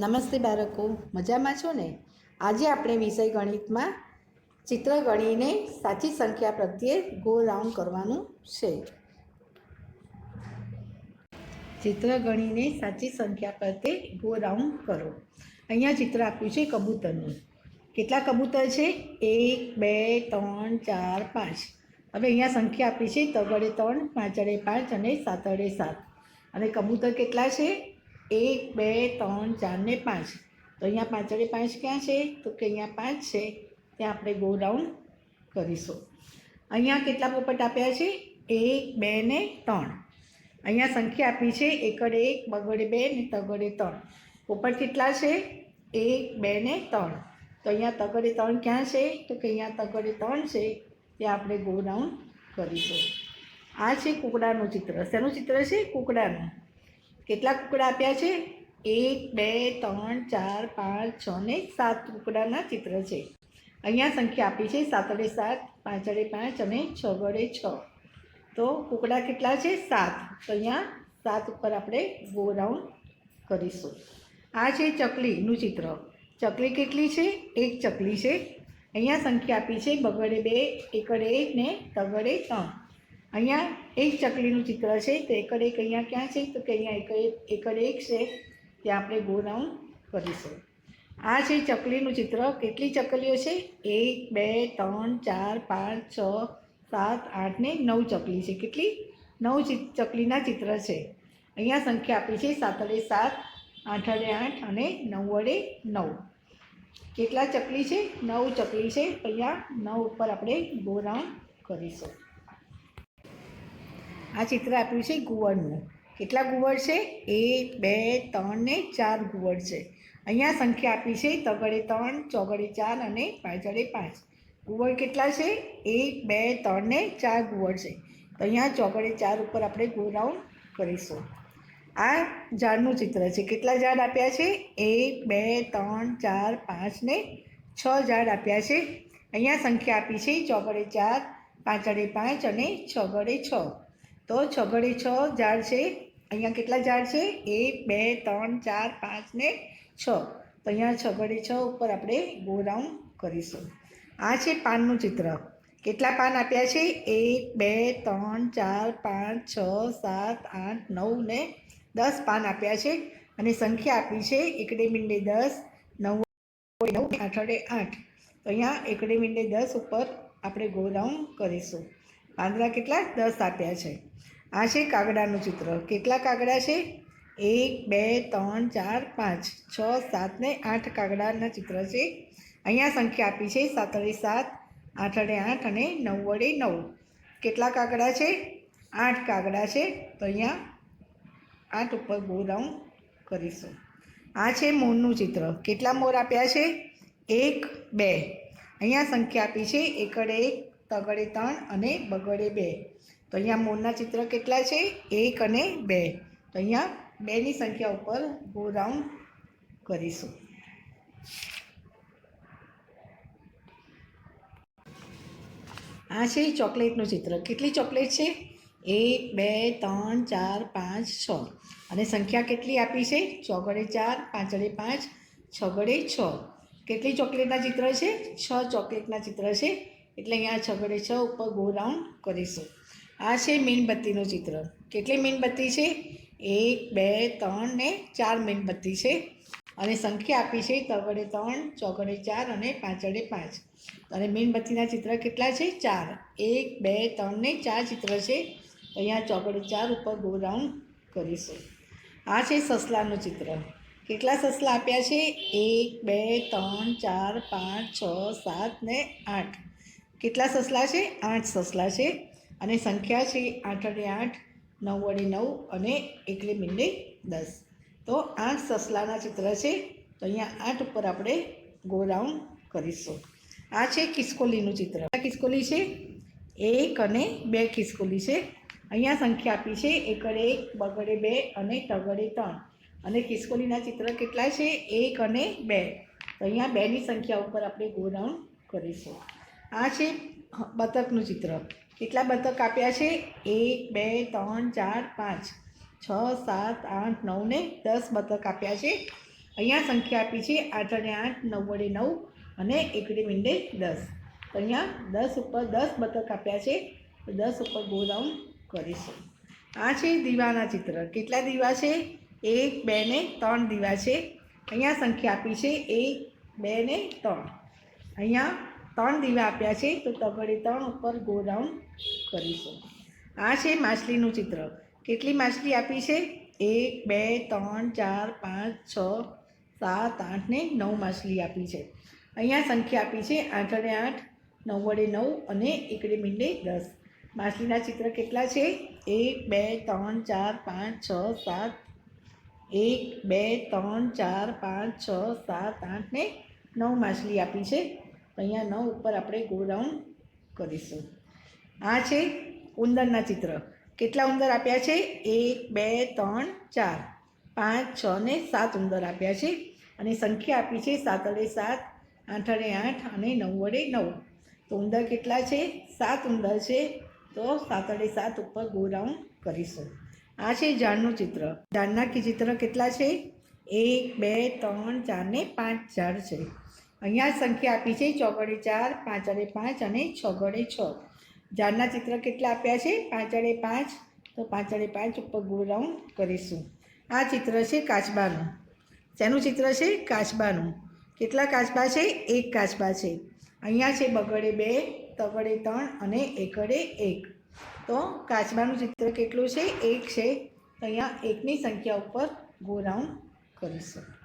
નમસ્તે બાળકો, મજામાં છો ને? આજે આપણે વિષય ગણિતમાં ચિત્ર ગણીને સાચી સંખ્યા પ્રત્યે ગો રાઉન્ડ કરવાનું છે. ચિત્ર ગણીને સાચી સંખ્યા પ્રત્યે ગો રાઉન્ડ કરો. અહીંયા ચિત્ર આપ્યું છે કબૂતરનું. કેટલા કબૂતર છે? 1, 2, 3, 4, 5. હવે અહીંયા સંખ્યા આપી છે તગડે 3, પાંચડે 5 અને સાતડે 7. અને કબૂતર કેટલા છે? 1, 2, 3, 4 ને 5. તો અહીંયા પાંચડે 5 ક્યાં છે? તો કે અહીંયા 5 છે. ત્યાં આપણે ગો રાઉન્ડ કરીશું. અહીંયા કેટલા પોપટ આપ્યા છે? 1, 2 ને 3. અહીંયા સંખ્યા આપી છે એકડે 1, બગડે 2 ને તગડે 3. પોપટ કેટલા છે? 1, 2 ને 3. તો અહીંયા તગડે 3 ક્યાં છે? તો કે અહીંયા તગડે 3 છે. ત્યાં આપણે ગો રાઉન્ડ કરીશું. આ છે કૂકડાનું ચિત્ર. શેનું ચિત્ર છે? કૂકડાનું. કેટલા કૂકડા આપ્યા છે? 1, 2, 3, 4, 5, 6 ને 7 કૂકડાના ચિત્ર છે. અહીંયા સંખ્યા આપી છે સાતડે 7, પાંચડે 5 અને છગડે 6. તો કૂકડા કેટલા છે? 7. તો અહીંયા 7 ઉપર આપણે ગો રાઉન્ડ કરીશું. આ છે ચકલીનું ચિત્ર. ચકલી કેટલી છે? 1 ચકલી છે. અહીંયા સંખ્યા આપી છે બગડે 2, એકડે 1 ને તગડે 3. અહીંયા એક ચકલીનું ચિત્ર છે. તો એકડ 1 અહીંયા ક્યાં છે? તો કે અહીંયા એકડ 1 છે. ત્યાં આપણે ગો રાઉન્ડ કરીશું. આ છે ચકલીનું ચિત્ર. કેટલી ચકલીઓ છે? 1, 2, 3, 4, 5, 6, 7, 8 ને 9 ચકલી છે. કેટલી? 9 ચકલીના ચિત્ર છે. અહીંયા સંખ્યા આપી છે સાતડે 7, આઠડે 8 અને નવડે 9. કેટલા ચકલી છે? 9 ચકલી છે. અહીંયા 9 ઉપર આપણે ગો રાઉન્ડ કરીશું. આ ચિત્ર આપ્યું છે ગુવડનું. કેટલા ગુવડ છે? 1, 2, 3 ને 4 ગુવડ છે. અહીંયા સંખ્યા આપી છે તગડે 3, ચોગડે 4 અને પાંચડે 5. ગુવડ કેટલા છે? 1, 2, 3 ને 4 ગુવડ છે. તો અહીંયા ચોગડે 4 ઉપર આપણે ગો રાઉન્ડ કરીશું. આ ઝાડનું ચિત્ર છે. કેટલા ઝાડ આપ્યા છે? 1, 2, 3, 4, 5 ને 6 ઝાડ આપ્યા છે. અહીંયા સંખ્યા આપી છે ચોગડે 4, પાંચડે 5 અને છગડે 6. તો છગડે 6 ઝાડ છે. અહીંયા કેટલા ઝાડ છે? 1, 2, 3, 4, 5 ને 6. તો અહીંયા છગડે 6 ઉપર આપણે ગો રાઉન્ડ કરીશું. આ છે પાનનું ચિત્ર. કેટલા પાન આપ્યા છે? 1, 2, 3, 4, 5, 6, 7, 8, 9 ને 10 પાન આપ્યા છે. અને સંખ્યા આપી છે એકડે મીંડે 10, 9 9 આઠડે 8. તો અહીંયા એકડે મીંડે 10 ઉપર આપણે ગો રાઉન્ડ કરીશું. પાંદડા કેટલા? 10 આપ્યા છે. આ છે કાગડાનું ચિત્ર. કેટલા કાગડા છે? 1, 2, 3, 4, 5, 6, 7 ને 8 કાગડાના ચિત્ર છે. અહીંયા સંખ્યા આપી છે સાતડે 7, આઠડે 8 અને નવડે 9. કેટલા કાગડા છે? 8 કાગડા છે. તો અહીંયા 8 ઉપર ગો રાઉન્ડ કરીશું. આ છે મોરનું ચિત્ર. કેટલા મોર આપ્યા છે? 1, 2. અહીંયા સંખ્યા આપી છે એકડે 1, તગડે 3 અને બગડે 2. તો અહીંયા મોરના ચિત્ર કેટલા છે? 1 અને 2. તો અહીંયા 2ની સંખ્યા ઉપર ગો રાઉન્ડ કરીશું. આ છે ચોકલેટનું ચિત્ર. કેટલી ચોકલેટ છે? 1, 2, 3, 4, 5, 6. અને સંખ્યા કેટલી આપી છે? ચોગડે 4, પાંચડે 5, છગડે 6. કેટલી ચોકલેટના ચિત્ર છે? 6 ચોકલેટના ચિત્ર છે. એટલે અહીંયા છગડે 6 ઉપર ગો રાઉન્ડ કરીશું. આ છે મીણબત્તીનું ચિત્ર. કેટલી મીણબત્તી છે? 1, 2, 3 ને 4 મીણબત્તી છે. અને સંખ્યા આપી છે તગડે 3, ચોગડે 4 અને પાંચડે 5. અને મીણબત્તીના ચિત્ર કેટલા છે? 4. 1, 2, 3 ને 4 ચિત્ર છે. તો અહીંયા ચોગડે 4 ઉપર ગો રાઉન્ડ કરીશું. આ છે સસલાનું ચિત્ર. કેટલા સસલા આપ્યા છે? 1, 2, 3, 4, 5, 6, 7 ને 8. કેટલા સસલા છે? 8 સસલા છે. અને સંખ્યા છે આઠડે 8, નવડે 9 અને એકડે મીંડે 10. તો 8 સસલાના ચિત્ર છે. તો અહીંયા 8 ઉપર આપણે ગો રાઉન્ડ કરીશું. આ છે ખિસકોલીનું ચિત્ર. ખિસકોલી છે? 1 અને 2 ખિસકોલી છે. અહીંયા સંખ્યા આપી છે એકડે 1, બગડે 2 અને તગડે 3. અને ખિસકોલીના ચિત્ર કેટલા છે? 1 અને 2. તો અહીંયા 2ની સંખ્યા ઉપર આપણે ગો રાઉન્ડ કરીશું. આ છે બતકનું ચિત્ર. કેટલા બતક આપ્યા છે? 1, 2, 3, 4, 5, 6, 7, 8, 9 ને 10 બતક આપ્યા છે. અહીંયા સંખ્યા આપી છે 8 અને 8, 9 વડે 9 અને 1 મીંડે 10. તો અહીંયા 10 ઉપર 10 બતક આપ્યા છે, તો 10 ઉપર ગો રાઉન્ડ કરીશું. આ છે દીવાના ચિત્ર. કેટલા દીવા છે? 1, 2 ને 3 દીવા છે. અહીંયા સંખ્યા આપી છે 1, 2 ને 3. અહીંયા 3 દીવા આપ્યા છે, તો તગડે 3 ઉપર ગો રાઉન્ડ કરીશું. આ છે માછલીનું ચિત્ર. કેટલી માછલી આપી છે? 1, 2, 3, 4, 5, 6, 7, 8 ને 9 માછલી આપી છે. અહીંયા સંખ્યા આપી છે 8 અને 8, 9 વડે 9 અને 1 મીંડે 10. માછલીના ચિત્ર કેટલા છે? 1, 2, 3, 4, 5, 6, 7, 1, 2, 3, 4, 5, 6, 7, 8 ને 9 માછલી આપી છે. અહીંયા 9 ઉપર આપણે ગો રાઉન્ડ કરીશું. આ છે ઉંદરના ચિત્ર. કેટલા ઉંદર આપ્યા છે? 1, 2, 3, 4, 5, 6 ને 7 ઉંદર આપ્યા છે. અને સંખ્યા આપી છે 7 વડે 7, 8 વડે 8 અને 9 વડે 9. તો ઉંદર કેટલા છે? 7 ઉંદર છે. તો 7 વડે 7 ઉપર ગો રાઉન્ડ કરીશું. આ છે ઝાડનું ચિત્ર. ઝાડના ચિત્ર કેટલા છે? 1, 2, 3, 4 ને 5 ઝાડ છે. અહીંયા સંખ્યા આપી છે 4 વડે 4, 5 વડે 5 અને 6 વડે 6. ઝાડના ચિત્ર કેટલા આપ્યા છે? 5 વડે 5, તો 5 વડે 5 ઉપર ગો રાઉન્ડ કરીશું. આ ચિત્ર છે કાચબાનું. શેનું ચિત્ર છે? કાચબાનું. કેટલા કાચબા છે? 1 કાચબા છે. અહીંયા છે બગડે 2, તગડે 3 અને એકડે 1. તો કાચબાનું ચિત્ર કેટલું છે? 1 છે. તો અહીંયા 1ની સંખ્યા ઉપર ગો રાઉન્ડ કરીશું.